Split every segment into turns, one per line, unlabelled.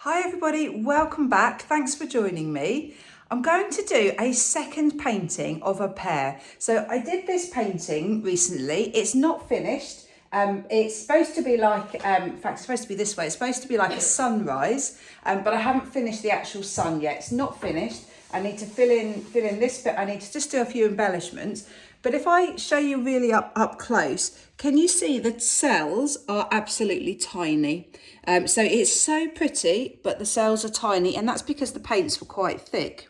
Hi everybody, welcome back. Thanks for joining me. I'm going to do a second painting of a pear. So I did this painting recently. It's not finished. It's supposed to be like, in fact, it's supposed to be this way. It's supposed to be like a sunrise, but I haven't finished the actual sun yet. It's not finished. I need to fill in this bit. I need to just do a few embellishments. But if I show you really up close, can you see the cells are absolutely tiny? So it's so pretty, but the cells are tiny, and that's because the paints were quite thick.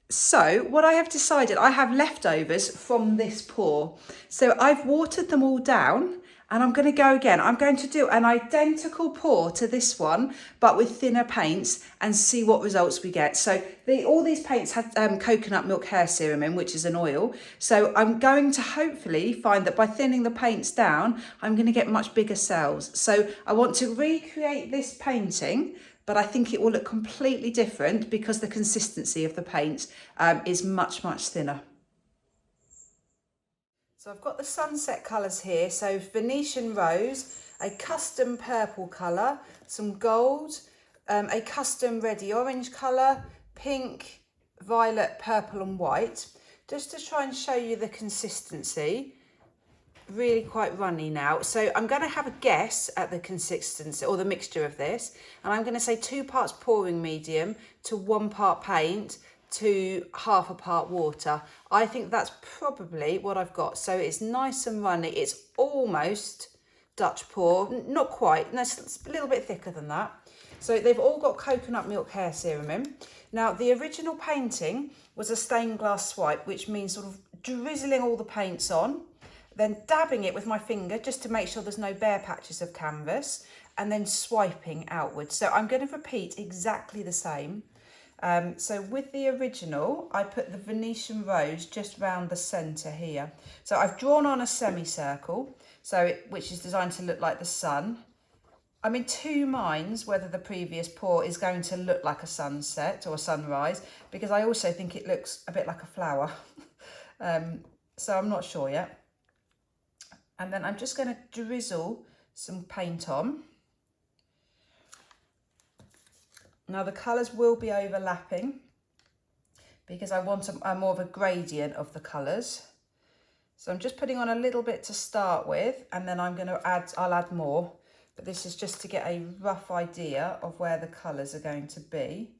So what I have decided, I have leftovers from this pour. So I've watered them all down and I'm going to go again. I'm going to do an identical pour to this one, but with thinner paints and see what results we get. So all these paints have coconut milk hair serum in, which is an oil. So I'm going to hopefully find that by thinning the paints down, I'm going to get much bigger cells. So I want to recreate this painting, but I think it will look completely different because the consistency of the paint is much, much thinner. So I've got the sunset colours here. So Venetian rose, a custom purple colour, some gold, a custom reddy orange colour, pink, violet, purple and white. Just to try and show you the consistency. Really quite runny now, so I'm going to have a guess at the consistency or the mixture of this, and I'm going to say 2 parts pouring medium to 1 part paint to half a part water. I think that's probably what I've got. So it's nice and runny. It's almost Dutch pour, not quite, no, it's a little bit thicker than that. So they've all got coconut milk hair serum in. Now the original painting was a stained glass swipe, which means sort of drizzling all the paints on, then dabbing it with my finger just to make sure there's no bare patches of canvas, and then swiping outwards. So I'm going to repeat exactly the same. So with the original, I put the Venetian rose just round the centre here. So I've drawn on a semicircle, which is designed to look like the sun. I'm in 2 minds whether the previous pour is going to look like a sunset or a sunrise, because I also think it looks a bit like a flower. So I'm not sure yet. And then I'm just going to drizzle some paint on. Now the colours will be overlapping because I want a more of a gradient of the colours. So I'm just putting on a little bit to start with, and then I'll add more. But this is just to get a rough idea of where the colours are going to be.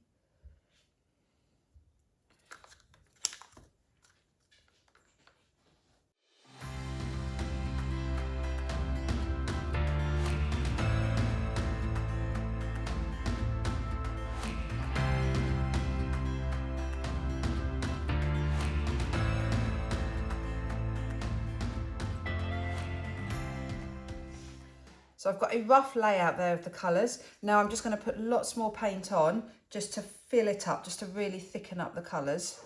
So I've got a rough layout there of the colours. Now I'm just going to put lots more paint on just to fill it up, just to really thicken up the colours.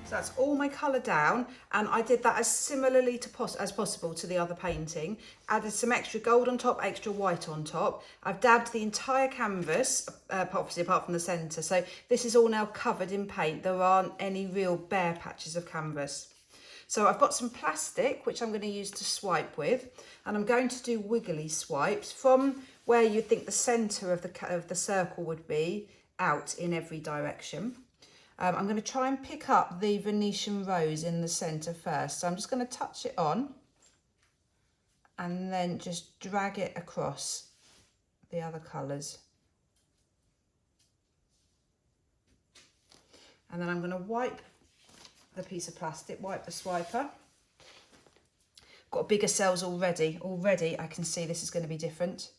So that's all my colour down, and I did that as similarly as possible to the other painting. Added some extra gold on top, extra white on top. I've dabbed the entire canvas, obviously apart from the centre. So this is all now covered in paint. There aren't any real bare patches of canvas. So I've got some plastic, which I'm going to use to swipe with, and I'm going to do wiggly swipes from where you'd think the centre of the circle would be, out in every direction. I'm going to try and pick up the Venetian rose in the centre first. So I'm just going to touch it on and then just drag it across the other colours. And then I'm going to wipe the piece of plastic, wipe the swiper. got bigger cells already. Already I can see this is going to be different.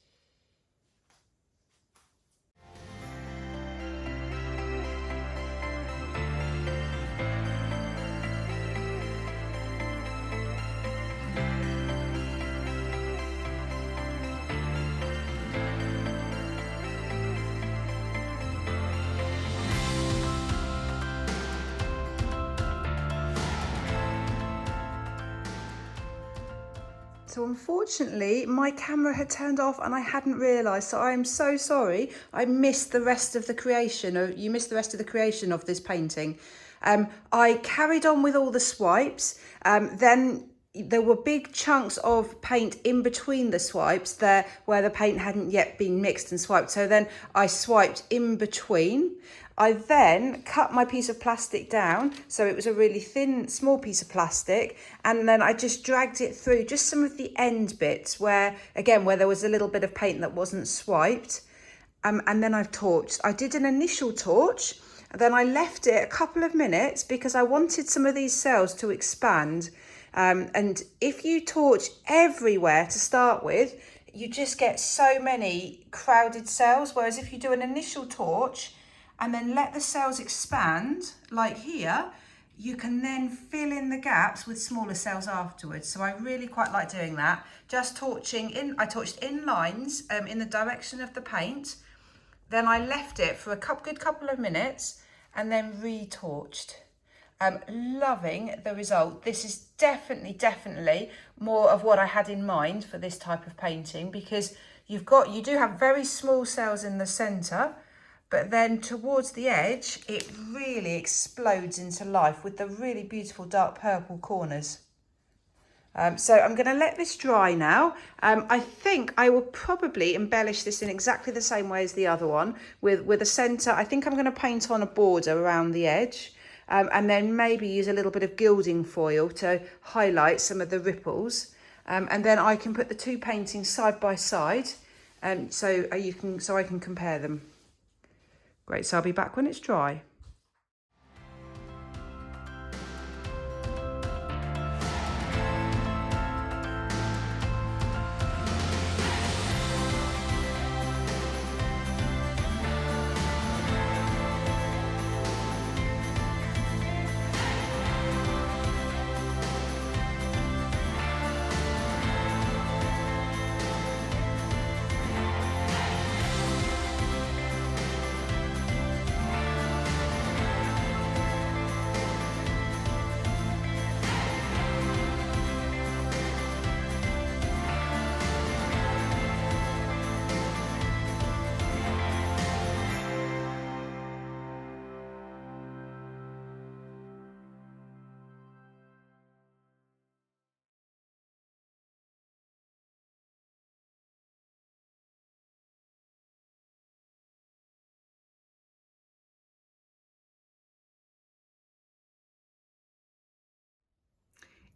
So unfortunately, my camera had turned off and I hadn't realised, so I am so sorry. I missed the rest of the creation, or you missed the rest of the creation of this painting. I carried on with all the swipes, then there were big chunks of paint in between the swipes there where the paint hadn't yet been mixed and swiped. So then I swiped in between. I then cut my piece of plastic down, so it was a really thin, small piece of plastic, and then I just dragged it through just some of the end bits where, again, where there was a little bit of paint that wasn't swiped, and then I've torched. I did an initial torch, and then I left it a couple of minutes because I wanted some of these cells to expand, and if you torch everywhere to start with, you just get so many crowded cells, whereas if you do an initial torch, and then let the cells expand, like here, you can then fill in the gaps with smaller cells afterwards. So I really quite like doing that. Just torching in, I torched in lines in the direction of the paint. Then I left it for a good couple of minutes and then retorched. Loving the result. This is definitely more of what I had in mind for this type of painting, because you do have very small cells in the centre, but then towards the edge, it really explodes into life with the really beautiful dark purple corners. So I'm going to let this dry now. I think I will probably embellish this in exactly the same way as the other one with a centre. I think I'm going to paint on a border around the edge, and then maybe use a little bit of gilding foil to highlight some of the ripples. And then I can put the two paintings side by side, so I can compare them. Great, so I'll be back when it's dry.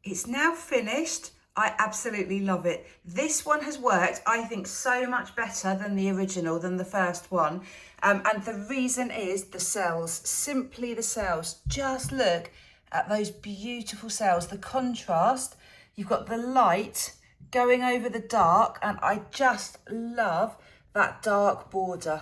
It's now finished. I absolutely love it. This one has worked, I think, so much better than the original, than the first one. And the reason is the cells, simply the cells. Just look at those beautiful cells, the contrast. You've got the light going over the dark, and I just love that dark border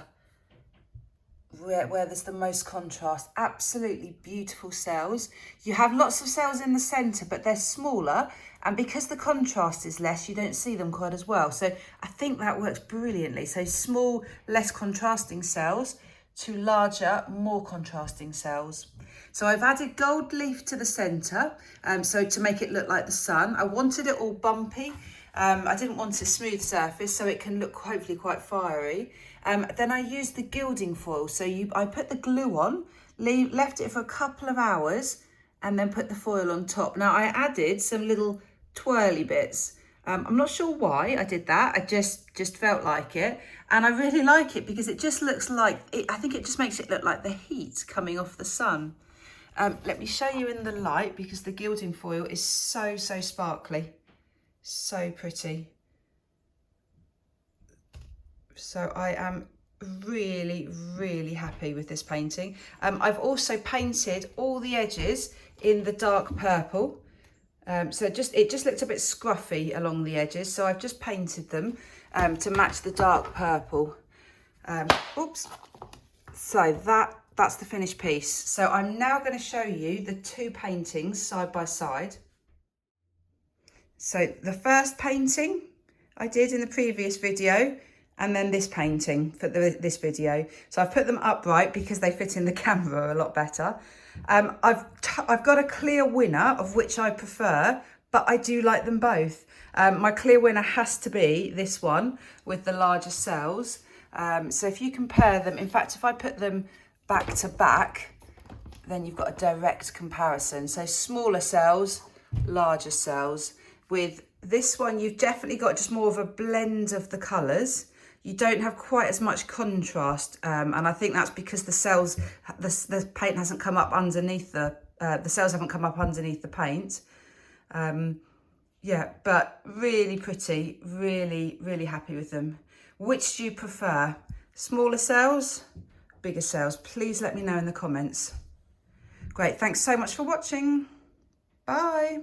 where there's the most contrast. Absolutely beautiful cells. You have lots of cells in the centre, but they're smaller, and because the contrast is less, you don't see them quite as well. So I think that works brilliantly. So small, less contrasting cells to larger, more contrasting cells. So I've added gold leaf to the centre, so to make it look like the sun. I wanted it all bumpy. I didn't want a smooth surface, so it can look hopefully quite fiery. Then I used the gilding foil. So I put the glue on, left it for a couple of hours, and then put the foil on top. Now I added some little twirly bits. I'm not sure why I did that. I just felt like it. And I really like it because it just looks like, I think it just makes it look like the heat coming off the sun. Let me show you in the light, because the gilding foil is so sparkly. So pretty. So I am really happy with this painting. I've also painted all the edges in the dark purple. So it just looked a bit scruffy along the edges, so I've just painted them to match the dark purple. Oops. So that's the finished piece. So I'm now going to show you the two paintings side by side. So the first painting I did in the previous video, and then this painting for this video. So I've put them upright because they fit in the camera a lot better. I've got a clear winner of which I prefer, but I do like them both. My clear winner has to be this one with the larger cells. So if you compare them, in fact, if I put them back to back, then you've got a direct comparison. So smaller cells, larger cells. With this one, you've definitely got just more of a blend of the colours. You don't have quite as much contrast, and I think that's because the cells, the paint hasn't come up underneath the cells haven't come up underneath the paint. Yeah, but really pretty, really happy with them. Which do you prefer? Smaller cells, bigger cells? Please let me know in the comments. Great, thanks so much for watching. Bye.